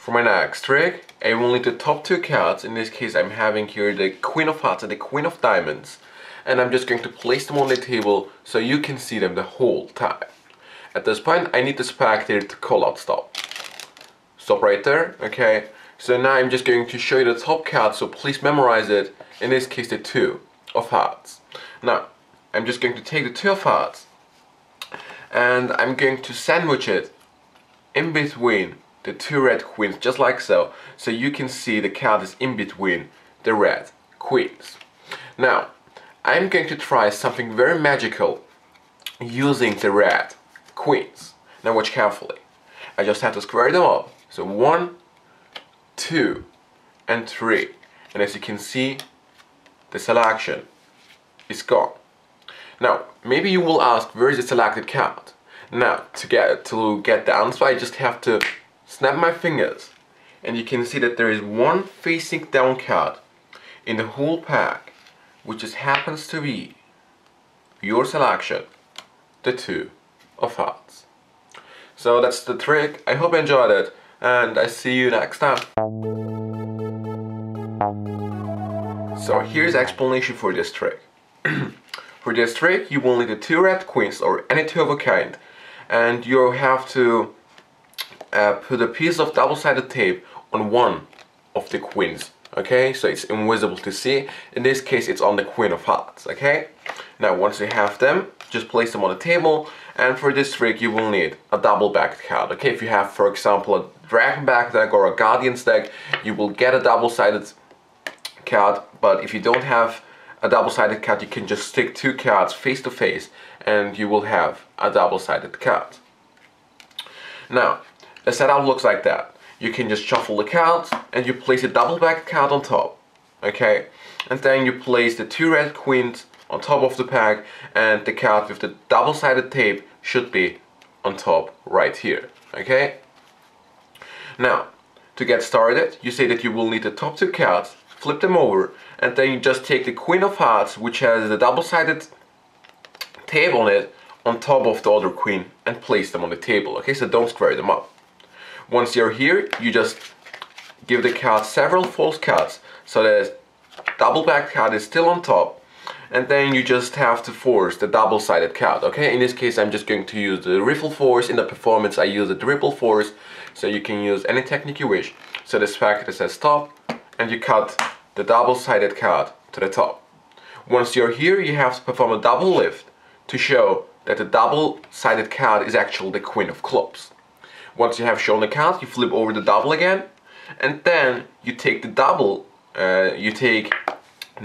For my next trick, I will need the top two cards. In this case, I'm having here the Queen of Hearts and the Queen of Diamonds. And I'm just going to place them on the table so you can see them the whole time. At this point, I need the spectator to call out stop. Stop right there, okay? So now I'm just going to show you the top card, so please memorize it. In this case, the Two of Hearts. Now, I'm just going to take the Two of Hearts and I'm going to sandwich it in between the two red queens, just like so. So you can see the card is in between the red queens. Now, I'm going to try something very magical using the red queens. Now watch carefully. I just have to square them up. So 1, 2, and 3. And as you can see, the selection is gone. Now, maybe you will ask, where is the selected card? Now, to get the answer, I just have to snap my fingers. And you can see that there is one facing down card in the whole pack, which just happens to be your selection, the Two of Hearts. So that's the trick. I hope you enjoyed it, and I see you next time. So here's the explanation for this trick. For this trick, you will need the two red queens or any two of a kind, and you have to put a piece of double-sided tape on one of the queens. Okay, so it's invisible to see. In this case, it's on the Queen of Hearts. Okay, now once you have them, just place them on the table. And for this trick, you will need a double-backed card. Okay, if you have, for example, a Dragon back deck or a Guardians deck, you will get a double-sided card. But if you don't have a double-sided card, you can just stick two cards face to face, and you will have a double-sided card. Now, the setup looks like that. You can just shuffle the cards and you place a double-backed card on top, okay? And then you place the two red queens on top of the pack, and the card with the double-sided tape should be on top right here, okay? Now, to get started, you say that you will need the top two cards, flip them over, and then you just take the Queen of Hearts, which has the double-sided tape on it, on top of the other queen, and place them on the table, okay? So don't square them up. Once you're here, you just give the card several false cards so the double-backed card is still on top, and then you just have to force the double-sided card, okay? In this case, I'm just going to use the Riffle Force. In the performance, I use the Dribble Force, so you can use any technique you wish. So the spectator says stop, and you cut the double-sided card to the top. Once you're here, you have to perform a double lift to show that the double-sided card is actually the Queen of Clubs. Once you have shown the card, you flip over the double again, and then you take the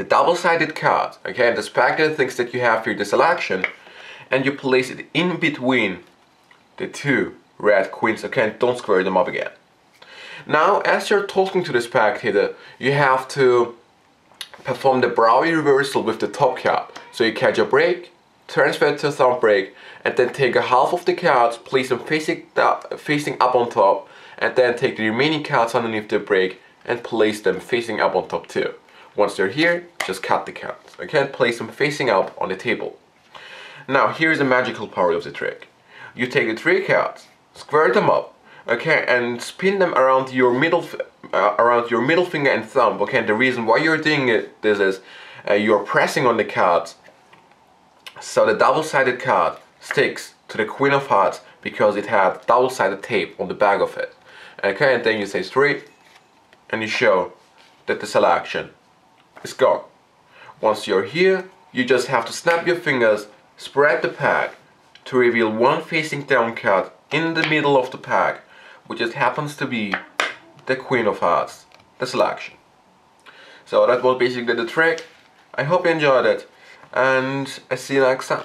double-sided card, okay, and the spectator thinks that you have here the selection, and you place it in between the two red queens, okay, and don't square them up again. Now, as you're talking to the spectator, you have to perform the Brownie reversal with the top card. So you catch a break, transfer it to a thumb break, and then take a half of the cards, place them facing up on top, and then take the remaining cards underneath the break and place them facing up on top too. Once they're here, just cut the cards, okay, and place them facing up on the table. Now here's the magical part of the trick. You take the three cards, square them up, okay, and spin them around your middle finger and thumb, okay, and the reason why you're doing this is you're pressing on the cards so the double-sided card sticks to the Queen of Hearts because it had double-sided tape on the back of it. Okay, and then you say 3 and you show that the selection is gone. Once you're here, you just have to snap your fingers, spread the pack to reveal one facing down card in the middle of the pack, which just happens to be the Queen of Hearts, the selection. So that was basically the trick. I hope you enjoyed it, and I see you next time.